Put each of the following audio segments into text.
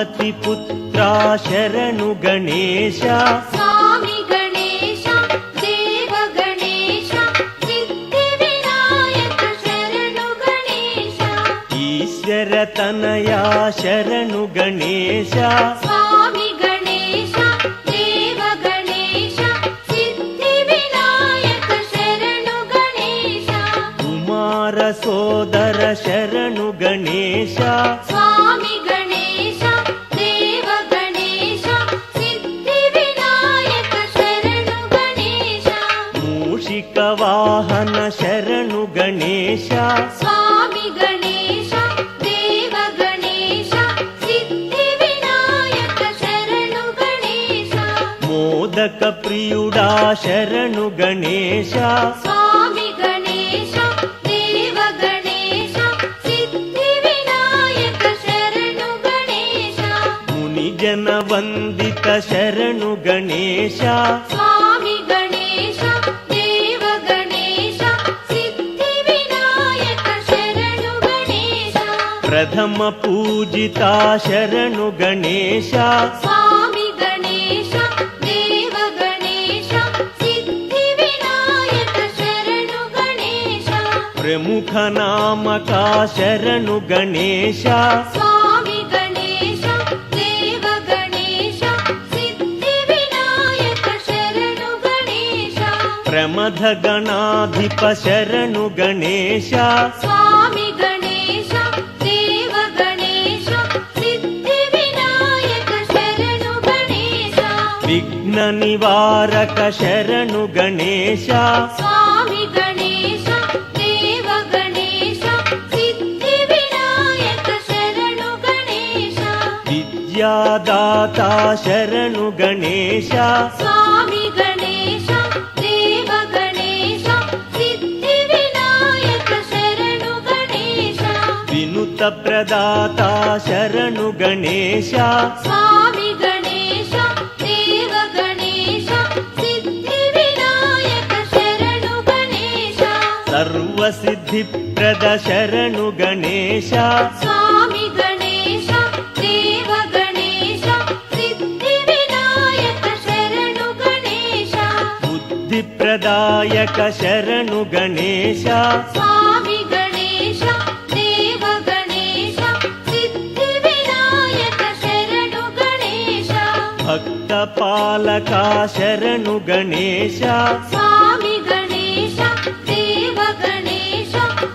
ಪಾರ್ವತಿ ಪುತ್ರ ಶರಣು ಗಣೇಶ ಸ್ವಾಮಿ ಗಣೇಶ ದೇವ ಗಣೇಶ ಸಿದ್ಧಿ ವಿನಾಯಕ ಶರಣು ಗಣೇಶ ಈಶ್ವರ ತನಯ ಶರಣು ಗಣೇಶ ಸ್ವಾಮಿ ಗಣೇಶ ದೇವ ಗಣೇಶ ಸಿದ್ಧಿ ವಿನಾಯಕ ಶರಣು ಗಣೇಶ ಕುಮಾರ ಸೋದರ ಶರಣು ಗಣೇಶ ಸ್ವಾಮಿ ಗಣೇಶ ದೇವ ಗಣೇಶ ಸಿದ್ಧಿ ವಿನಾಯಕ ಶರಣು ಗಣೇಶ ಮೂಷಿಕ ವಾಹನ ಶರಣು ಗಣೇಶ ಸ್ವಾಮಿ ಗಣೇಶ ದೇವ ಗಣೇಶ ಸಿದ್ಧಿ ವಿನಾಯಕ ಶರಣು ಗಣೇಶ ಮೋದಕ ಪ್ರಿಯುಡಾ ಶರಣು ಗಣೇಶ ಸ್ವಾಮಿ ಗಣೇಶ ದೇವ ಗಣೇಶ ಸಿದ್ಧಿ ವಿನಾಯಕ ಶರಣು ಗಣೇಶ ಮುನಿಜನ ವಂದಿತ ಶರಣು ಗಣೇಶ ಸ್ವಾಮಿ ಗಣೇಶ ದೇವ ಗಣೇಶ ಸಿದ್ಧಿ ವಿನಾಯಕ ಶರಣು ಗಣೇಶ ಪ್ರಥಮ ಪೂಜಿತ ಶರಣು ಗಣೇಶ ಸ್ವಾಮಿ ಗಣೇಶ ದೇವ ಗಣೇಶ ಸಿದ್ಧಿ ವಿನಾಯಕ ಶರಣು ಗಣೇಶ ಪ್ರಮುಖ ನಾಮಕ ಶರಣು ಗಣೇಶ ಸ್ವಾಮಿ ಗಣೇಶ ದೇವ ಗಣೇಶ ಸಿದ್ಧಿ ವಿನಾಯಕ ಶರಣು ಗಣೇಶ ಪ್ರಮಥ ಗಣಾಧಿಪ ಶರಣು ಗಣೇಶ ಸ್ವಾಮಿ ಗಣೇಶ ದೇವ ಗಣೇಶ ಸಿದ್ಧಿ ವಿನಾಯಕ ಶರಣು ಗಣೇಶ ವಿಘ್ನ ನಿವಾರಕ ಶರಣು ಗಣೇಶ ಸ್ವಾಮಿ ಗಣೇಶ ದೇವ ಗಣೇಶ ಸಿದ್ಧಿ ವಿನಾಯಕ ಶರಣು ಗಣೇಶ ವಿದ್ಯಾದಾತ ಶರಣು ಗಣೇಶ ಸ್ವಾಮಿ ಗಣೇಶ ದೇವ ಗಣೇಶ ಸಿದ್ಧಿ ವಿನಾಯಕ ಶರಣು ಗಣೇಶ ವಿನುತ ಪ್ರದಾತ ಶರಣು ಗಣೇಶ ಸ್ವಾಮಿ ಗಣೇಶ ದೇವ ಗಣೇಶ ಸಿದ್ಧಿ ವಿನಾಯಕ ಶರಣು ಗಣೇಶ ಸರ್ವ ಸಿದ್ಧಿಪ್ರದ ಶರಣು ಗಣೇಶ ಸ್ವಾಮಿ ಗಣೇಶ ದೇವ ಗಣೇಶ ಸಿದ್ಧಿ ವಿನಾಯಕ ಶರಣು ಗಣೇಶ ಬುದ್ಧಿಪ್ರದಾಯಕ ಶರಣು ಗಣೇಶ ಸ್ವಾಮಿ ಗಣೇಶ ದೇವ ಗಣೇಶ ಸಿದ್ಧಿ ವಿನಾಯಕ ಶರಣು ಗಣೇಶ ಭಕ್ತ ಪಾಲಕ ಶರಣು ಗಣೇಶ ಸ್ವಾಮಿ ಗಣೇಶ ದೇವ ಗಣೇಶ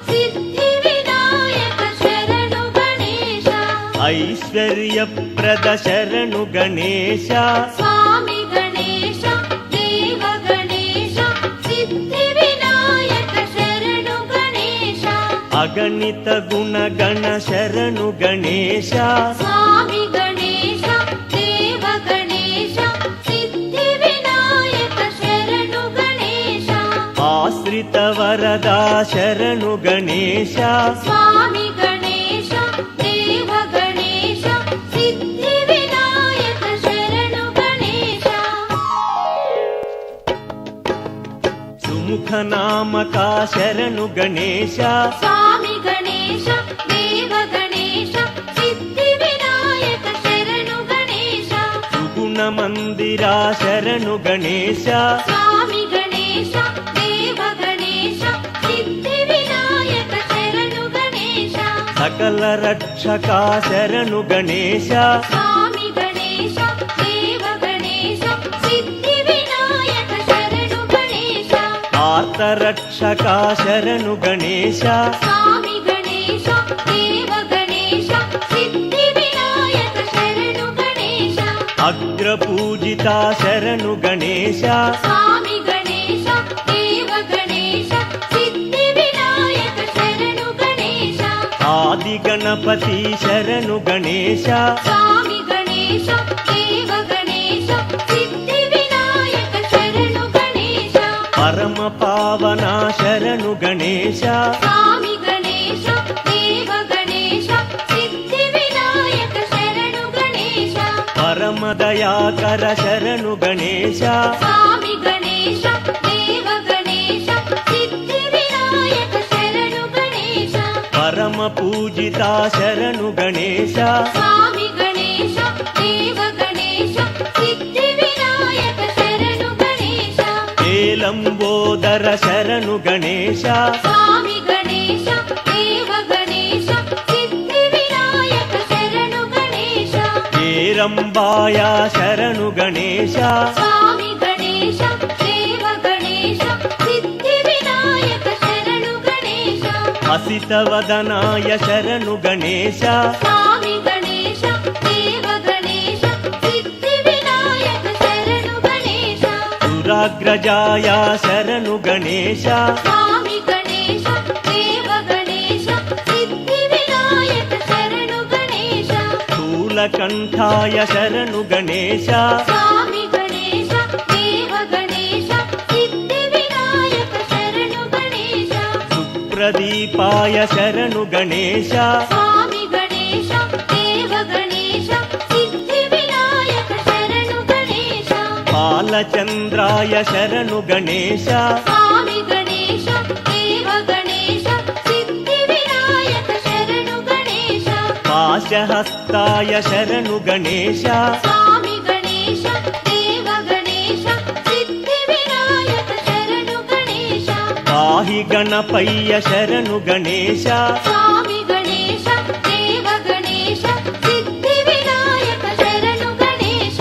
ಸಿದ್ಧಿ ವಿನಾಯಕ ಶರಣು ಗಣೇಶ ಐಶ್ವರ್ಯಪ್ರದ ಶರಣು ಗಣೇಶ ಸ್ವಾಮಿ ಗಣೇಶ ದೇವ ಗಣೇಶ ಸಿದ್ಧಿ ವಿನಾಯಕ ಶರಣು ಗಣೇಶ ಅಗಣಿತ ಗುಣಗಣ ಶರಣು ಗಣೇಶ ಸ್ವಾಮಿ ಗಣೇಶ ದೇವ ಗಣೇಶ ಸಿದ್ಧಿ ವಿನಾಯಕ ಶರಣು ಗಣೇಶ ಆಶ್ರಿತ ವರದ ಶರಣು ಗಣೇಶ ಸ್ವಾಮಿ ಗಣೇಶ ದೇವ ಗಣೇಶ ಸಿದ್ಧಿ ವಿನಾಯಕ ಶರಣು ಗಣೇಶ ಸುಮುಖ ನಾಮಕ ಶರಣು ಗಣೇಶ ಸ್ವಾಮಿ ಗಣೇಶ ದೇವ ಗಣೇಶ ಸಿದ್ಧಿ ವಿನಾಯಕ ಶರಣು ಗಣೇಶ ಸುಗುಣ ಮಂದಿರ ಶರಣು ಗಣೇಶ ಸ್ವಾಮಿ ಗಣೇಶ ದೇವ ಗಣೇಶ ಸಿದ್ಧಿ ವಿನಾಯಕ ಶರಣು ಗಣೇಶ ಸಕಲ ರಕ್ಷಕ ಶರಣು ಗಣೇಶ ಸ್ವಾಮಿ ಗಣೇಶ ದೇವ ಗಣೇಶ ಸಿದ್ಧಿ ವಿನಾಯಕ ಶರಣು ಗಣೇಶ ಆರ್ತ ರಕ್ಷಕ ಶರಣು ಗಣೇಶ ಸ್ವಾಮಿ ಗಣೇಶ ದೇವ ಗಣೇಶ ಸಿದ್ಧಿ ವಿನಾಯಕ ಶರಣು ಗಣೇಶ ಅಗ್ರ ಪೂಜಿತ ಶರಣು ಗಣೇಶ ಸ್ವಾಮಿ ಗಣೇಶ ದೇವ ಗಣೇಶ ಸಿದ್ಧಿ ವಿನಾಯಕ ಶರಣು ಗಣೇಶ ಆದಿ ಗಣಪತಿ ಶರಣು ಗಣೇಶ ಸ್ವಾಮಿ ಗಣೇಶ ದೇವ ಗಣೇಶ ಸಿದ್ಧಿ ವಿನಾಯಕ ಶರಣು ಗಣೇಶ ಪರಮ ಪಾವನ ಶರಣು ಗಣೇಶ ಸ್ವಾಮಿ ಗಣೇಶ ದೇವ ಗಣೇಶ ಸಿದ್ಧಿ ವಿನಾಯಕ ಶರಣು ಗಣೇಶ ಪರಮ ದಯಾಕರ ಶರಣು ಗಣೇಶ ಸ್ವಾಮಿ ಗಣೇಶ ದೇವ ಗಣೇಶ ಸಿದ್ಧಿ ವಿನಾಯಕ ಶರಣು ಗಣೇಶ ಪರಮ ಪೂಜಿತ ಶರಣು ಗಣೇಶ ಸ್ವಾಮಿ ಗಣೇಶ ಲಂಬೋದರ ಶರಣು ಗಣೇಶ ಸ್ವಾಮಿ ಗಣೇಶ ದೇವ ಗಣೇಶ ಸಿದ್ಧಿ ವಿನಾಯಕ ಶರಣು ಗಣೇಶ ಏರಂಬಾಯ ಶರಣು ಗಣೇಶ ಸ್ವಾಮಿ ಗಣೇಶ ದೇವ ಗಣೇಶ ಸಿದ್ಧಿ ವಿನಾಯಕ ಶರಣು ಗಣೇಶ ಹಸಿತವದನಾಯ ಶರಣು ಗಣೇಶ ಸ್ವಾಮಿ ಗಣೇಶ ದೇವ ಗಣೇಶ ಸಿದ್ಧಿ ವಿನಾಯಕ ಶರಣು ಗಣೇಶ ಸುರಾಗ್ರಜಾಯ ಶರಣು ಗಣೇಶ ಸ್ವಾಮಿ ಗಣೇಶ ದೇವ ಗಣೇಶ ಸಿದ್ಧಿ ವಿನಾಯಕ ಶರಣು ಗಣೇಶ ಸ್ಥೂಲಕಂಠಾಯ ಶರಣು ಗಣೇಶ ಸ್ವಾಮಿ ಗಣೇಶ ದೇವ ಗಣೇಶ ಸಿದ್ಧಿ ವಿನಾಯಕ ಶರಣು ಗಣೇಶ ಸುಪ್ರದೀಪಾಯ ಶರಣು ಗಣೇಶ ಸ್ವಾಮಿ ಗಣೇಶ ದೇವ ಗಣೇಶ ಸಿದ್ಧಿ ವಿನಾಯಕ ಶರಣು ಗಣೇಶ ಬಾಲಚಂದ್ರಾಯ ಶರಣು ಗಣೇಶ ಸ್ವಾಮಿ ಗಣೇಶ ದೇವ ಗಣೇಶ ಸಿದ್ಧಿ ವಿನಾಯಕ ಶರಣು ಗಣೇಶ ಪಾಶಹಸ್ತಾಯ ಶರಣು ಗಣೇಶ ಸ್ವಾಮಿ ಗಣೇಶ ದೇವ ಗಣೇಶ ಸಿದ್ಧಿ ವಿನಾಯಕ ಶರಣು ಗಣೇಶ ಪಾಹಿ ಗಣಪಯ್ಯ ಶರಣು ಗಣೇಶ ಸ್ವಾಮಿ ಗಣೇಶ ದೇವ ಗಣೇಶ ಸಿದ್ಧಿ ವಿನಾಯಕ ಶರಣು ಗಣೇಶ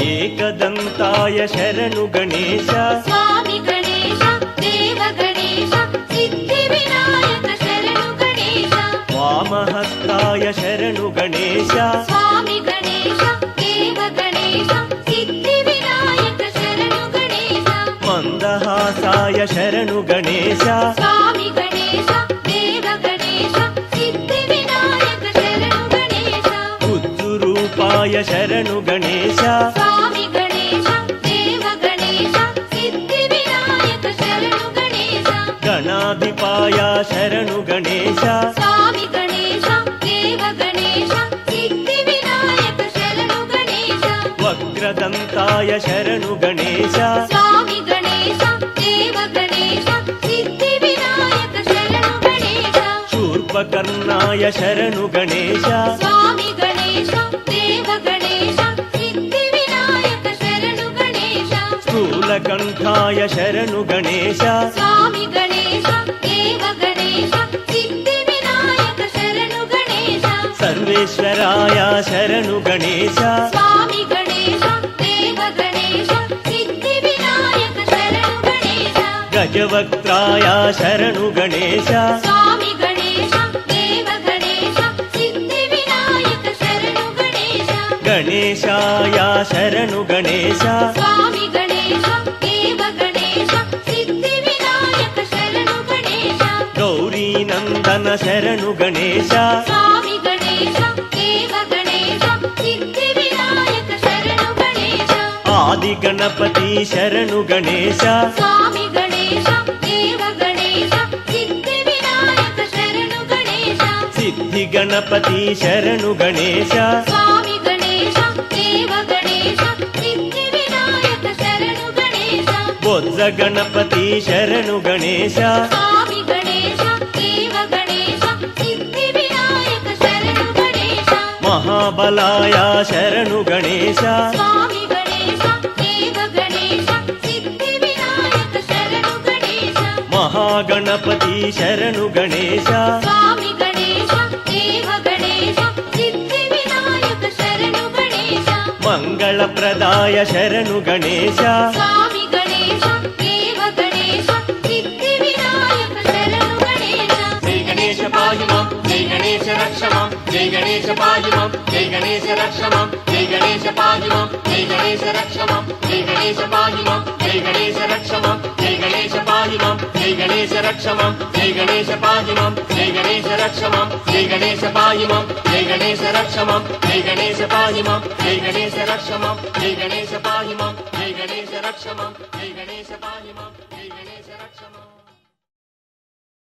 ಏಕದಂತಾಯ ಶರಣು ಗಣೇಶ ಸ್ವಾಮಿ ಗಣೇಶ ದೇವ ಗಣೇಶ ಸಿದ್ಧಿ ವಿನಾಯಕ ಶರಣು ಗಣೇಶ ವಾಮಹಸ್ತಾಯ ಶರಣು ಗಣೇಶ ಸ್ವಾಮಿ ಗಣೇಶ ದೇವ ಗಣೇಶ ಸಿದ್ಧಿ ವಿನಾಯಕ ಶರಣು ಗಣೇಶ ಮಂದಹಾಸಾಯ ಶರಣು ಗಣೇಶ ಸ್ವಾಮಿ ಗಣೇಶ ದೇವ ಗಣೇಶ ಸಿದ್ಧಿ ವಿನಾಯಕ ಶರಣು ಗಣೇಶ ಉದ್ದುರೂಪಾಯ ಶರಣು ಗಣೇಶ ಸ್ವಾಮಿ ಗಣೇಶ ದೇವ ಗಣೇಶ ಸಿದ್ಧಿ ವಿನಾಯಕ ಶರಣು ಗಣೇಶ ಗಣಾಧಿಪಾಯ ಶರಣು ಗಣೇಶ ಸ್ವಾಮಿ ಗಣೇಶ ದೇವ ಗಣೇಶ ಸಿದ್ಧಿ ವಿನಾಯಕ ಶರಣು ಗಣೇಶ ವಕ್ರದಂತಾಯ ಶರಣು ಗಣೇಶ ಸ್ವಾಮಿ ಗಣೇಶ ದೇವ ಗಣೇಶ ಸಿದ್ಧಿ ವಿನಾಯಕ ಶರಣು ಗಣೇಶ ಶೂರ್ಪಕರ್ಣಾಯ ಶರಣು ಗಣೇಶ ಸ್ವಾಮಿ ಗಣೇಶ ದೇವ ಗಣೇಶ ಸಿದ್ಧಿ ವಿನಾಯಕ ಶರಣು ಗಣೇಶ ಸ್ಥೂಲಕಂಠಾಯ ಶರಣು ಗಣೇಶ ಸ್ವಾಮಿ ಗಣೇಶ ದೇವ ಗಣೇಶ ಸಿದ್ಧಿ ವಿನಾಯಕ ಶರಣು ಗಣೇಶ ಸರ್ವೇಶ್ವರಾಯ ಶರಣು ಗಣೇಶ ಸ್ವಾಮಿ ಗಣೇಶ ದೇವ ಗಣೇಶ ಸಿದ್ಧಿ ವಿನಾಯಕ ಶರಣು ಗಣೇಶ ಗಜವಕ್ತ್ರಾಯ ಶರಣು ಗಣೇಶ ಸ್ವಾಮಿ ಗಣೇಶ ದೇವ ಗಣೇಶ ಸಿದ್ಧಿ ವಿನಾಯಕ ಶರಣು ಗಣೇಶ ಗಣೇಶಾಯ ಶರಣು ಗಣೇಶ ಸ್ವಾಮಿ ಗಣೇಶ ದೇವ ಗಣೇಶ ಸಿದ್ಧಿ ವಿನಾಯಕ ಶರಣು ಗಣೇಶ ಗೌರಿ ನಂದನ ಶರಣು ಗಣೇಶ ಸ್ವಾಮಿ ಗಣೇಶ ದೇವ ಗಣೇಶ ಸಿದ್ಧಿ ವಿನಾಯಕ ಶರಣು ಗಣೇಶ ಆದಿ ಗಣಪತಿ ಶರಣು ಗಣೇಶ ಸ್ವಾಮಿ ಗಣೇಶ ದೇವ ಗಣೇಶ ಸಿದ್ಧಿ ವಿನಾಯಕ ಶರಣು ಗಣೇಶ ಸಿದ್ಧಿ ಗಣಪತಿ ಶರಣು ಗಣೇಶ ಸ್ವಾಮಿ ಗಣೇಶ ದೇವ ಗಣೇಶ ಸಿದ್ಧಿ ವಿನಾಯಕ ಶರಣು ಗಣೇಶ ಬೊಜ್ಜ ಗಣಪತಿ ಶರಣು ಗಣೇಶ ಸ್ವಾಮಿ ಗಣೇಶ ದೇವ ಗಣೇಶ ಸಿದ್ಧಿ ವಿನಾಯಕ ಶರಣು ಗಣೇಶ ಮಹಾಬಲಾಯ ಶರಣು ಗಣೇಶ ಸ್ವಾಮಿ ಗಣೇಶ ದೇವ ಗಣೇಶ ಸಿದ್ಧಿ ವಿನಾಯಕ ಶರಣು ಗಣೇಶ ಮಹಾಗಣಪತಿ ಶರಣು ಗಣೇಶ ಸ್ವಾಮಿ ಗಣೇಶ ದೇವ ಗಣೇಶ ಸಿದ್ಧಿ ವಿನಾಯಕ ಶರಣು ಗಣೇಶ ಮಂಗಳಪ್ರದಾಯ ಶರಣು ಗಣೇಶ ಸ್ವಾಮಿ ಗಣೇಶ ದೇವ ಗಣೇಶ ಸಿದ್ಧಿ ವಿನಾಯಕ ಶರಣು ಗಣೇಶ जय गणेश पाहि मां जय गणेश रक्ष मां जय गणेश पाहि मां जय गणेश रक्ष मां जय गणेश पाहि मां जय गणेश रक्ष मां जय गणेश पाहि मां जय गणेश रक्ष मां जय गणेश पाहि मां जय गणेश रक्ष मां जय गणेश पाहि मां जय गणेश रक्ष मां जय गणेश पाहि मां जय गणेश रक्ष मां जय गणेश पाहि मां जय गणेश रक्ष मां जय गणेश पाहि मां जय गणेश रक्ष मां जय गणेश पाहि मां